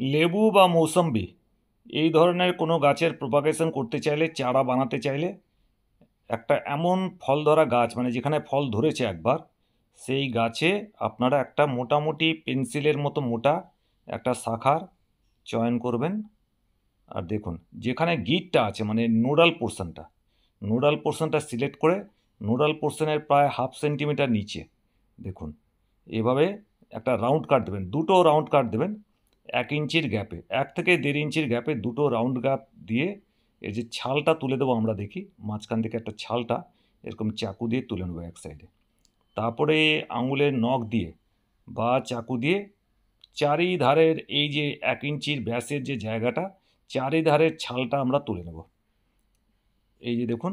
লেবু বা মৌসম্বি এই ধরনের কোনো গাছের প্রপাগেশন করতে চাইলে, চারা বানাতে চাইলে, একটা এমন ফল ধরা গাছ মানে যেখানে ফল ধরেছে একবার, সেই গাছে আপনারা একটা মোটামুটি পেন্সিলের মতো মোটা একটা শাখার চয়ন করবেন। আর দেখুন, যেখানে গিটটা আছে মানে নোডাল পোর্শনটা সিলেক্ট করে নোডাল পোর্শনের প্রায় 1/2 সেন্টিমিটার নিচে দেখুন, এভাবে একটা রাউন্ড কাট দেবেন, দুটো রাউন্ড কাট দেবেন 1 ইঞ্চির গ্যাপে, 1 থেকে 1.5 ইঞ্চির গ্যাপে দুটো রাউন্ড গ্যাপ দিয়ে এই যে ছালটা তুলে দেবো আমরা, দেখি মাঝখান থেকে একটা ছালটা এরকম চাকু দিয়ে তুলে নেবো এক সাইডে। তারপরে আঙুলের নখ দিয়ে বা চাকু দিয়ে চারিধারের এই যে 1 ইঞ্চির ব্যাসের যে জায়গাটা, চারিধারের ছালটা আমরা তুলে নেব। এই যে দেখুন,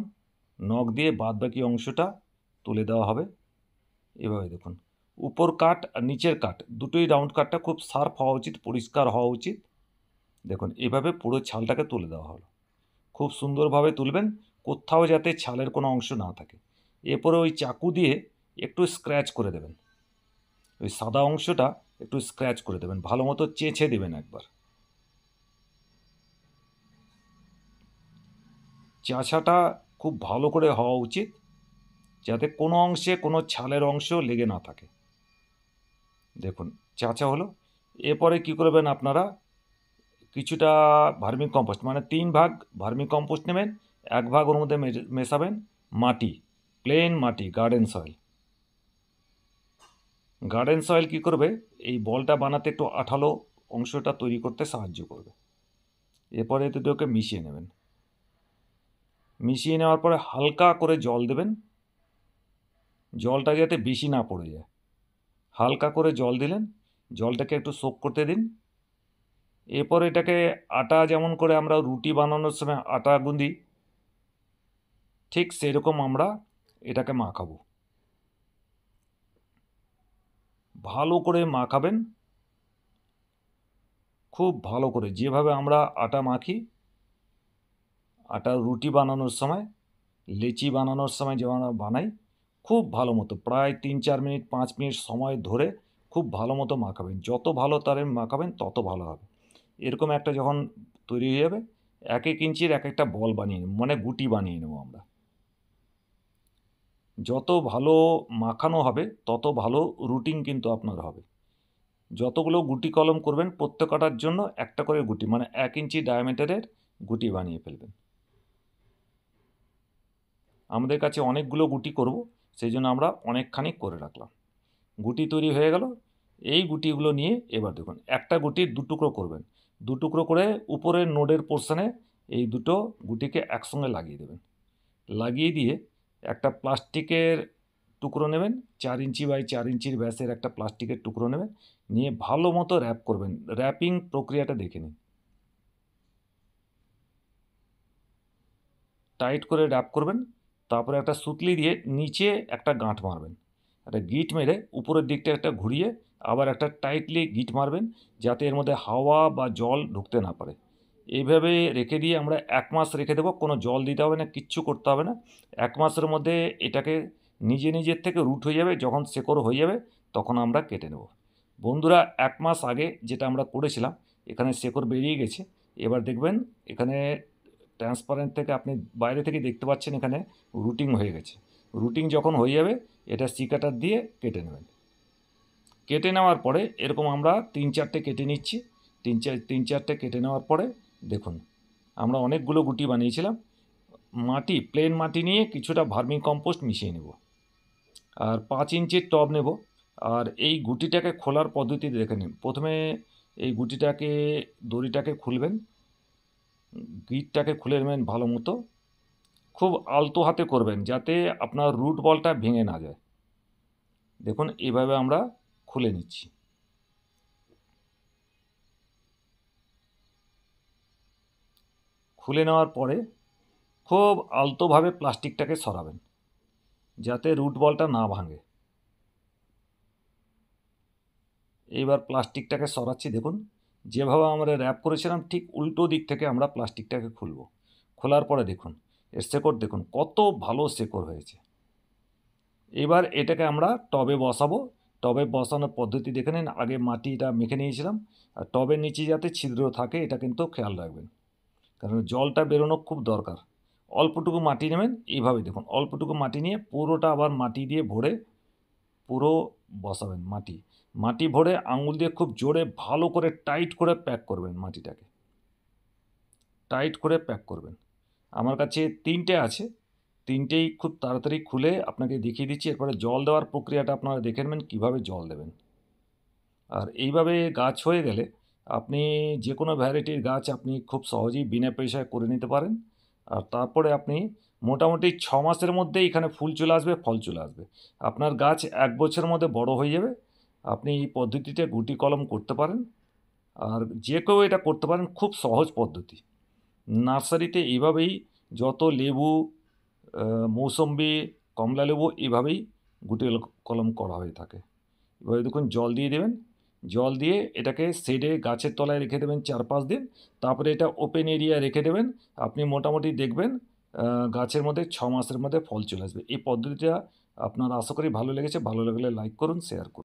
নখ দিয়ে বাদবাকি অংশটা তুলে দেওয়া হবে। এভাবে দেখুন, উপর কাট আর নিচের কাট দুটোই রাউন্ড কাটটা খুব শার্প হওয়া উচিত, পরিষ্কার হওয়া উচিত। দেখুন এভাবে পুরো ছালটাকে তুলে দেওয়া হলো। খুব সুন্দরভাবে তুলবেন, কোথাও যাতে ছালের কোনো অংশ না থাকে। এরপরে ওই চাকু দিয়ে একটু স্ক্র্যাচ করে দেবেন, ওই সাদা অংশটা একটু স্ক্র্যাচ করে দেবেন, ভালো মতো চেঁচে দেবেন একবার। চাষাটা খুব ভালো করে হওয়া উচিত, যাতে কোনো অংশে কোনো ছালের অংশ লেগে না থাকে। দেখুন চাচা হলো। এরপরে কি করবেন আপনারা, কিছুটা ভার্মি কম্পোস্ট মানে 3 ভাগ ভার্মি কম্পোস্ট নেবেন, 1 ভাগ ওর মধ্যে মেশাবেন মাটি, প্লেন মাটি, গার্ডেন সয়েল কি করবে, এই বলটা বানাতে একটু আঠালো অংশটা তৈরি করতে সাহায্য করবে। এরপরে এতে দুটোকে মিশিয়ে নেবেন, মিশিয়ে নেওয়ার পরে হালকা করে জল দেবেন, জলটা যাতে বেশি না পড়ে যায়। হালকা করে জল দিলেন, জলটাকে একটু সোক করতে দিন। এরপর এটাকে আটা যেমন করে আমরা রুটি বানানোর সময় আটা গুঁদি, ঠিক সেরকম আমরা এটাকে মাখাবো। ভালো করে মাখাবেন, খুব ভালো করে, যেভাবে আমরা আটা মাখি, আটা রুটি বানানোর সময়, লেচি বানানোর সময় যেমন আমরা বানাই, খুব ভালো মতো প্রায় 3-4 মিনিট 5 মিনিট সময় ধরে খুব ভালো মতো মাখাবেন। যত ভালো তারে মাখাবেন তত ভালো হবে। এরকম একটা যখন তৈরি হয়ে যাবে, 1-1 ইঞ্চির এক একটা বল বানিয়ে নেব, মানে গুটি বানিয়ে নেব আমরা। যত ভালো মাখানো হবে তত ভালো রুটিং কিন্তু আপনার হবে। যতগুলো গুটি কলম করবেন প্রত্যেকটার জন্য একটা করে গুটি, মানে 1 ইঞ্চি ডায়ামিটারের গুটি বানিয়ে ফেলবেন। আমাদের কাছে অনেকগুলো গুটি করব, সেই জন্য আমরা অনেকখানি করে রাখলাম। গুটি তৈরি হয়ে গেল। এই গুটিগুলো নিয়ে এবার দেখুন, একটা গুটির 2 টুকরো করবেন, 2 টুকরো করে উপরের নোডের পোর্শনে এই দুটো গুটিকে একসঙ্গে লাগিয়ে দেবেন। লাগিয়ে দিয়ে একটা প্লাস্টিকের টুকরো নেবেন, 4 ইঞ্চি বাই 4 ইঞ্চির ব্যাসের একটা প্লাস্টিকের টুকরো নেবেন, নিয়ে ভালো মতো র্যাপ করবেন। র্যাপিং প্রক্রিয়াটা দেখে নিন। টাইট করে র্যাপ করবেন, তারপরে একটা সুতলি দিয়ে নিচে একটা গাঁট মারবেন, একটা গিট মেরে উপরের দিকটা একটা ঘুরিয়ে আবার একটা টাইটলি গিট মারবেন, যাতে এর মধ্যে হাওয়া বা জল ঢুকতে না পারে। এইভাবে রেখে দিয়ে আমরা 1 মাস রেখে দেবো, কোনো জল দিতে হবে না, কিচ্ছু করতে হবে না। 1 মাসের মধ্যে এটাকে নিজের থেকে রুট হয়ে যাবে, যখন শেকড় হয়ে যাবে তখন আমরা কেটে নেব। বন্ধুরা, 1 মাস আগে যেটা আমরা করেছিলাম, এখানে শেকড় বেরিয়ে গেছে। এবার দেখবেন এখানে ট্রান্সপারেন্ট থেকে আপনি বাইরে থেকে দেখতে পাচ্ছেন এখানে রুটিং হয়ে গেছে। রুটিং যখন হয়ে যাবে, এটা সিকাটার দিয়ে কেটে নেবেন। কেটে নেওয়ার পরে এরকম আমরা 3-4টে কেটে নিচ্ছি। 3-4টে কেটে নেওয়ার পরে দেখুন, আমরা অনেকগুলো গুটি বানিয়েছিলাম। মাটি, প্লেন মাটি নিয়ে কিছুটা ভার্মি কম্পোস্ট মিশিয়ে নেব, আর 5 ইঞ্চির টব নেব। আর এই গুটিটাকে খোলার পদ্ধতি দেখে নিন। প্রথমে এই গুটিটাকে, দড়িটাকে খুলবেন, গিটটাকে খুলে নেবেন ভালো মতো, খুব আলতো হাতে করবেন যাতে আপনার রুট বলটা ভেঙে না যায়। দেখুন এভাবে আমরা খুলে নিচ্ছি। খুলে নেওয়ার পরে খুব আলতোভাবে প্লাস্টিকটাকে সরাবেন, যাতে রুট বলটা না ভাঙে। এইবার প্লাস্টিকটাকে সরাচ্ছি, দেখুন যেভাবে আমরা র্যাপ করেছিলাম ঠিক উল্টো দিক থেকে আমরা প্লাস্টিকটাকে খুলব। খোলার পরে দেখুন এর শেকড়, দেখুন কত ভালো শেকড় হয়েছে। এবার এটাকে আমরা টবে বসাবো। টবে বসানোর পদ্ধতি দেখে নিন। আগে মাটিটা মেখে নিয়েছিলাম, আর টবের নিচে যাতে ছিদ্র থাকে এটা কিন্তু খেয়াল রাখবেন, কারণ জলটা বেরোনো খুব দরকার। অল্পটুকু মাটি নেবেন, এইভাবে দেখুন অল্পটুকু মাটি নিয়ে পুরোটা আবার মাটি দিয়ে ভরে পুরো বসাবেন। মাটি ভরে আঙুল দিয়ে খুব জোরে ভালো করে টাইট করে প্যাক করবেন, মাটিটাকে টাইট করে প্যাক করবেন। আমার কাছে 3টে আছে, 3টেই খুব তাড়াতাড়ি খুলে আপনাকে দেখিয়ে দিচ্ছি। এরপরে জল দেওয়ার প্রক্রিয়াটা আপনারা দেখে নেবেন কীভাবে জল দেবেন। আর এইভাবে গাছ হয়ে গেলে আপনি যে কোনো ভ্যারাইটির গাছ আপনি খুব সহজেই বিনা পয়সায় করে নিতে পারেন। আর তারপরে আপনি মোটামুটি 6 মাসের মধ্যেই এখানে ফুল চলে আসবে, ফল চলে আসবে। আপনার গাছ 1 বছরের মধ্যে বড় হয়ে যাবে। আপনি এই পদ্ধতিতে গুটি কলম করতে পারেন, আর যে কেউ এটা করতে পারেন, খুব সহজ পদ্ধতি। নার্সারিতে এইভাবেই যত লেবু, মৌসম্বি, কমলালেবু এভাবেই গুটি কলম করা হয়ে থাকে। এবারে দেখুন জল দিয়ে দেবেন, জল দিয়ে এটাকে শেডে গাছের তলায় রেখে দেবেন 4-5 দিন। তারপরে এটা ওপেন এরিয়ায় রেখে দেবেন। আপনি মোটামুটি দেখবেন গাছের মধ্যে 6 মাসের মধ্যে ফল চলে আসবে। এই পদ্ধতিটা আপনার আশা করি ভালো লেগেছে। ভালো লাগলে লাইক করুন, শেয়ার করুন।